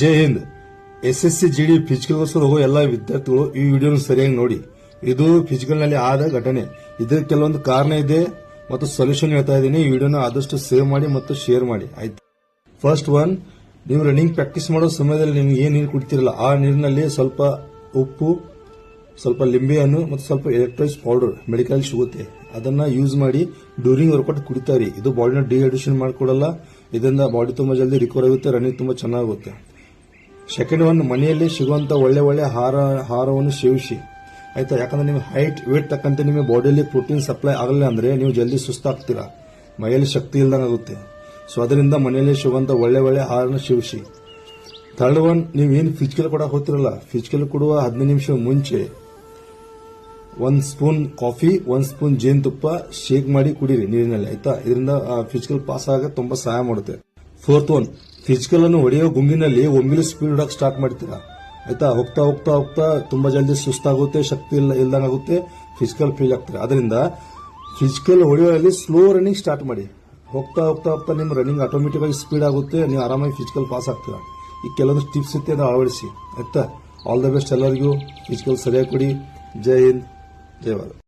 ಜೈ Hind. SSC GD ಫಿಸಿಕಲ್ಗೋಸ್ಕರ ಹೋಗೋ ಎಲ್ಲ ವಿದ್ಯಾರ್ಥಿಗಳು ಈ ವಿಡಿಯೋನ ಸರಿಯಾಗಿ ನೋಡಿ. ಇದು ಫಿಸಿಕಲ್ ನಲ್ಲಿ ಆದ ಘಟನೆ. ಇದಕ್ಕೆ ಕೆಲವೊಂದು ಕಾರಣ ಇದೆ ಮತ್ತು ಸೊಲ್ಯೂಷನ್ ಹೇಳ್ತಾ ಇದ್ದೀನಿ. ಈ ವಿಡಿಯೋನ ಆದಷ್ಟು ಸೇವ್ ಮಾಡಿ ಮತ್ತು ಶೇರ್ ಮಾಡಿ ಆಯ್ತು. ಫಸ್ಟ್ ಒನ್, ನೀವು ರನ್ನಿಂಗ್ ಪ್ರಾಕ್ಟೀಸ್ ಮಾಡೋ ಸಮಯದಲ್ಲಿ ನೀವು ಏನ್ ನೀರು ಕುಡಿತಿರಲ್ಲ ಆ ನೀರಿನಲ್ಲಿ ಸ್ವಲ್ಪ ಉಪ್ಪು, ಸ್ವಲ್ಪ ಲಿಂಬೆ ಹಣ್ಣು ಮತ್ತು ಸ್ವಲ್ಪ ಎಲೆಕ್ಟ್ರೋಲೈಸ್ ಪೌಡರ್ ಮೆಡಿಕಲ್ ಸಿಗುತ್ತೆ. ಅದನ್ನ ಯೂಸ್ ಮಾಡಿ ಡ್ಯೂರಿಂಗ್ ವರ್ಕೌಟ್ ಕುಡಿತಾರೆ. ಇದು ಬಾಡಿನ ಡಿಹೈಡ್ರೇಷನ್ ಮಾಡಿಕೊಡಲ್ಲ. ಇದರಿಂದ ಬಾಡಿ ತುಂಬಾ ಜಲ್ದಿ ರಿಕವರ್ ಆಗುತ್ತೆ, ರನ್ನಿಂಗ್ ತುಂಬಾ ಚೆನ್ನಾಗುತ್ತೆ. ಸೆಕೆಂಡ್ ಒನ್, ಮನೆಯಲ್ಲಿ ಸಿಗುವಂತ ಒಳ್ಳೆ ಒಳ್ಳೆ ಆಹಾರವನ್ನು ಸೇವಿಸಿ ಆಯ್ತಾ. ಯಾಕಂದ್ರೆ ನೀವು ಹೈಟ್ ವೇಟ್ ತಕ್ಕಂತೆ ನಿಮ್ಮ ಬಾಡಿಯಲ್ಲಿ ಪ್ರೋಟೀನ್ ಸಪ್ಲೈ ಆಗಲ್ಲ ಅಂದ್ರೆ ನೀವು ಜಲ್ದಿ ಸುಸ್ತಾಗ್ತೀರಾ, ಮೈಯಲ್ಲಿ ಶಕ್ತಿ ಇಲ್ದಂಗಾಗುತ್ತೆ. ಸೊ ಅದರಿಂದ ಮನೆಯಲ್ಲಿ ಸಿಗುವಂತ ಒಳ್ಳೆ ಒಳ್ಳೆ ಆಹಾರನ ಸೇವಿಸಿ. ಥರ್ಡ್ ಒನ್, ನೀವೇನು ಫಿಸಿಕಲ್ ಕೊಡಕ್ ಹೋಗ್ತಿರಲ್ಲ, ಫಿಸಿಕಲ್ ಕೊಡುವ 15 ನಿಮಿಷ ಮುಂಚೆ 1 ಸ್ಪೂನ್ ಕಾಫಿ, 1 ಸ್ಪೂನ್ ಜೇನುತುಪ್ಪ ಶೇಕ್ ಮಾಡಿ ಕುಡೀರಿ ನೀರಿನಲ್ಲಿ ಆಯ್ತಾ. ಇದರಿಂದ ಫಿಸಿಕಲ್ ಪಾಸ್ ಆಗ ತುಂಬಾ ಸಹಾಯ ಮಾಡುತ್ತೆ. ಫೋರ್ತ್ ಒನ್, ಫಿಸಿಕಲ್ ಅನ್ನು ಹೊಡೆಯೋ ಗುಂಗಿನಲ್ಲಿ ಒಮ್ಮೆಲೆ ಸ್ಪೀಡ್ ಹೊಡಕ್ ಸ್ಟಾರ್ಟ್ ಮಾಡ್ತೀರಾ ಆಯ್ತಾ. ಹೋಗ್ತಾ ಹೋಗ್ತಾ ಹೋಗ್ತಾ ತುಂಬಾ ಜಲ್ದಿ ಸುಸ್ತಾಗುತ್ತೆ, ಶಕ್ತಿ ಇಲ್ದಂಗಾಗುತ್ತೆ, ಫಿಸಿಕಲ್ ಫೀಲ್ ಆಗ್ತಾರೆ. ಅದರಿಂದ ಫಿಸಿಕಲ್ ಹೊಡೆಯೋಲ್ಲಿ ಸ್ಲೋ ರನ್ನಿಂಗ್ ಸ್ಟಾರ್ಟ್ ಮಾಡಿ. ಹೋಗ್ತಾ ಹೋಗ್ತಾ ಹೋಗ್ತಾ ನಿಮ್ಮ ರನ್ನಿಂಗ್ ಆಟೋಮೆಟಿಕ್ ಆಗಿ ಸ್ಪೀಡ್ ಆಗುತ್ತೆ, ನೀವು ಆರಾಮಾಗಿ ಫಿಸಿಕಲ್ ಪಾಸ್ ಆಗ್ತೀರಾ. ಈ ಕೆಲವೊಂದು ಟಿಪ್ಸ್ ಇರುತ್ತೆ, ಅದನ್ನು ಅಳವಡಿಸಿ ಆಯ್ತಾ. ಆಲ್ ದ ಬೆಸ್ಟ್ ಎಲ್ಲರಿಗೂ. ಫಿಸಿಕಲ್ ಸರಿಯಾಗಿ ಕೊಡಿ. ಜೈ ಹಿಂದ್, ಜೈ ಭಾರತ್.